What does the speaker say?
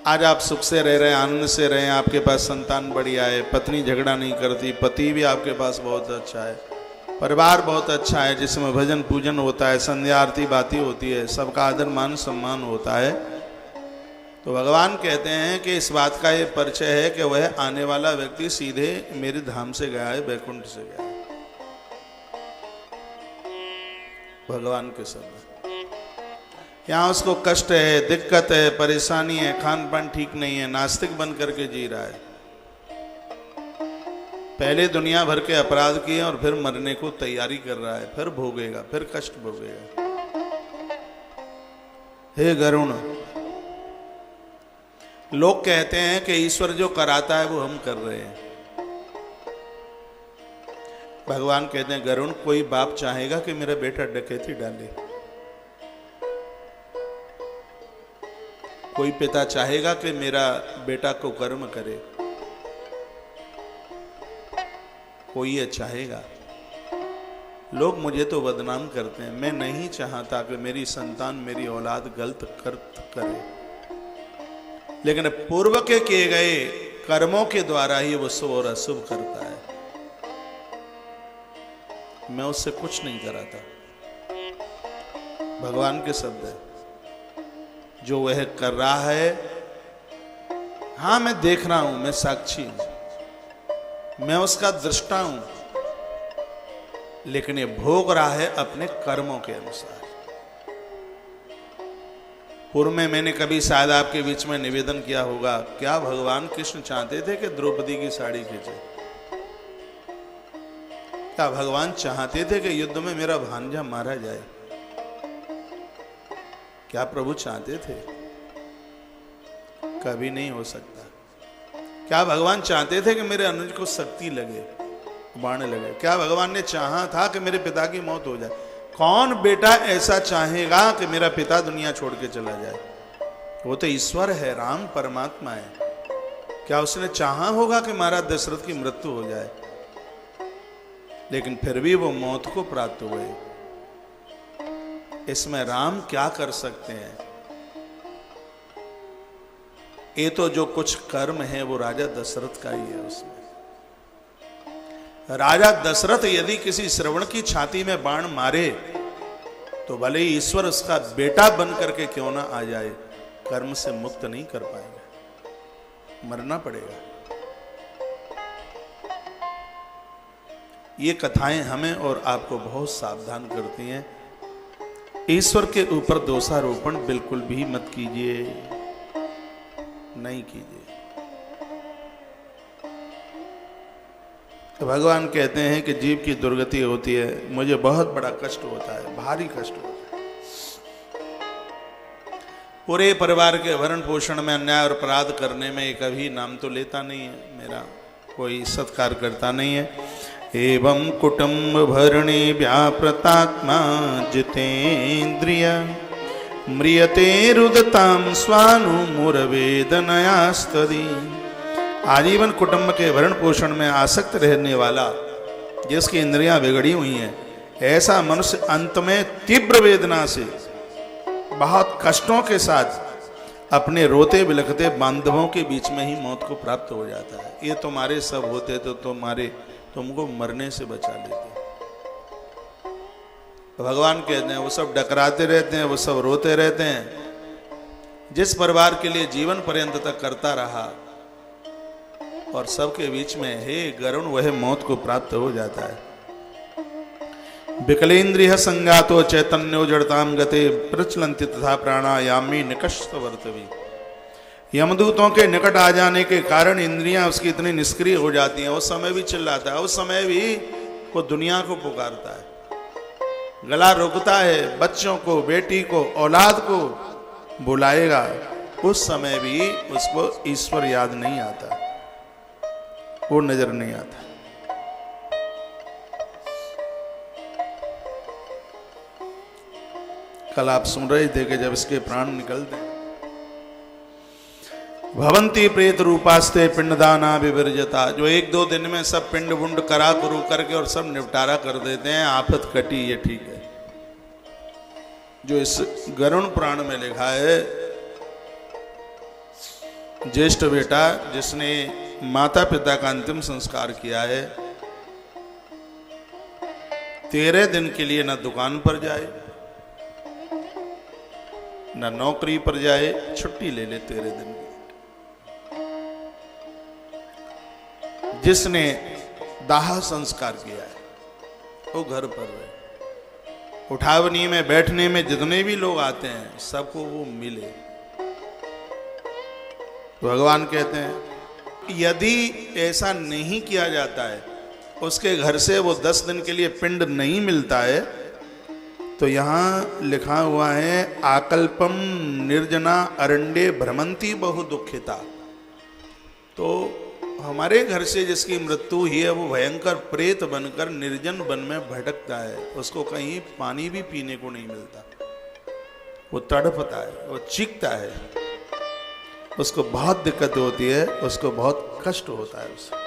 आज आप सुख से रह रहे हैं, आनंद से रहे हैं, आपके पास संतान बढ़िया है, पत्नी झगड़ा नहीं करती, पति भी आपके पास बहुत अच्छा है, परिवार बहुत अच्छा है जिसमें भजन पूजन होता है, संध्या आरती बाती होती है, सबका आदर मान सम्मान होता है, तो भगवान कहते हैं कि इस बात का ये परिचय है कि वह आने वाला व्यक्ति सीधे मेरे धाम से गया है, बैकुंठ से गया है। भगवान के शब्द। यहाँ उसको कष्ट है, दिक्कत है, परेशानी है, खान पान ठीक नहीं है, नास्तिक बन करके जी रहा है, पहले दुनिया भर के अपराध किए और फिर मरने को तैयारी कर रहा है, फिर भोगेगा, फिर कष्ट भोगेगा। हे गरुण, लोग कहते हैं कि ईश्वर जो कराता है वो हम कर रहे हैं। भगवान कहते हैं गरुण, कोई बाप चाहेगा कि मेरा बेटा डकैती डाले? कोई पिता चाहेगा कि मेरा बेटा को कर्म करे? कोई ये चाहेगा? लोग मुझे तो बदनाम करते हैं, मैं नहीं चाहता कि मेरी संतान, मेरी औलाद गलत करे, लेकिन पूर्व के किए गए कर्मों के द्वारा ही वो शुभ और अशुभ करता है। मैं उससे कुछ नहीं कराता। भगवान के शब्द है, जो वह कर रहा है, हां मैं देख रहा हूं, मैं साक्षी हूं, मैं उसका दृष्टा हूं, लेकिन ये भोग रहा है अपने कर्मों के अनुसार। पूर्व में मैंने कभी शायद आपके बीच में निवेदन किया होगा, क्या भगवान कृष्ण चाहते थे कि द्रौपदी की साड़ी खींचे? क्या भगवान चाहते थे कि युद्ध में मेरा भांजा मारा जाए? क्या प्रभु चाहते थे? कभी नहीं हो सकता। क्या भगवान चाहते थे कि मेरे अनुज को शक्ति लगे, बाण लगे? क्या भगवान ने चाहा था कि मेरे पिता की मौत हो जाए? कौन बेटा ऐसा चाहेगा कि मेरा पिता दुनिया छोड़ के चला जाए? वो तो ईश्वर है, राम परमात्मा है। क्या उसने चाहा होगा कि महाराज दशरथ की मृत्यु हो जाए? लेकिन फिर भी वो मौत को प्राप्त हुए। इसमें राम क्या कर सकते हैं? ये तो जो कुछ कर्म है वो राजा दशरथ का ही है। उसमें राजा दशरथ यदि किसी श्रवण की छाती में बाण मारे तो भले ही ईश्वर उसका बेटा बन करके क्यों ना आ जाए, कर्म से मुक्त नहीं कर पाएगा, मरना पड़ेगा। ये कथाएं हमें और आपको बहुत सावधान करती हैं। ईश्वर के ऊपर दोषारोपण बिल्कुल भी मत कीजिए, नहीं कीजिए। तो भगवान कहते हैं कि जीव की दुर्गति होती है, मुझे बहुत बड़ा कष्ट होता है, भारी कष्ट होता है। पूरे परिवार के भरण पोषण में अन्याय और अपराध करने में कभी नाम तो लेता नहीं है, मेरा कोई सत्कार करता नहीं है। एवं कुटुंब भरणे व्यापृतात्मा जितेन्द्रिय म्रियते रुदताम स्वानुमुरवेदनयास्तदी। आजीवन कुटुंब के भरण पोषण में आसक्त रहने वाला, जिसकी इंद्रियां बिगड़ी हुई हैं, ऐसा मनुष्य अंत में तीव्र वेदना से, बहुत कष्टों के साथ अपने रोते बिलखते बांधवों के बीच में ही मौत को प्राप्त हो जाता है। ये तुम्हारे सब होते तो तुमको मरने से बचा लेते। तो भगवान कहते हैं वो सब डकराते रहते हैं, वो सब रोते रहते हैं। जिस परिवार के लिए जीवन पर्यंत तक करता रहा और सबके बीच में हे गरुण वह मौत को प्राप्त हो जाता है। विकलेन्द्रिय संगातो चैतन्यो जड़ताम गते प्रचलन्ति तथा प्राणायामी निकषवर्तवी। यमदूतों के निकट आ जाने के कारण इंद्रियां उसकी इतनी निष्क्रिय हो जाती हैं, उस समय भी चिल्लाता है, उस समय भी वो दुनिया को पुकारता है, गला रोकता है, बच्चों को, बेटी को, औलाद को बुलाएगा, उस समय भी उसको ईश्वर याद नहीं आता, वो नजर नहीं आता। कल आप सुन रहे थे कि जब इसके प्राण निकलते हैं, भवंती प्रेत रूपास्ते पिंडदाना विवर्जता, जो एक दो दिन में सब पिंड बुंड करा गुरु करके और सब निपटारा कर देते हैं, आफत कटी, ये ठीक है। जो इस गरुण पुराण में लिखा है ज्येष्ठ बेटा जिसने माता पिता का अंतिम संस्कार किया है, 13 दिन के लिए न दुकान पर जाए, न नौकरी पर जाए, छुट्टी ले ले 13 दिन की। जिसने दाह संस्कार किया है वो घर पर रहे, उठावनी में बैठने में जितने भी लोग आते हैं सबको वो मिले। भगवान कहते हैं यदि ऐसा नहीं किया जाता है, उसके घर से वो 10 दिन के लिए पिंड नहीं मिलता है, तो यहाँ लिखा हुआ है आकल्पम निर्जना अरण्ये भ्रमंती बहु दुखिता। तो हमारे घर से जिसकी मृत्यु हुई है वो भयंकर प्रेत बनकर निर्जन वन में भटकता है, उसको कहीं पानी भी पीने को नहीं मिलता, वो तड़पता है, वो चीखता है, उसको बहुत दिक्कत होती है, उसको बहुत कष्ट होता है उससे।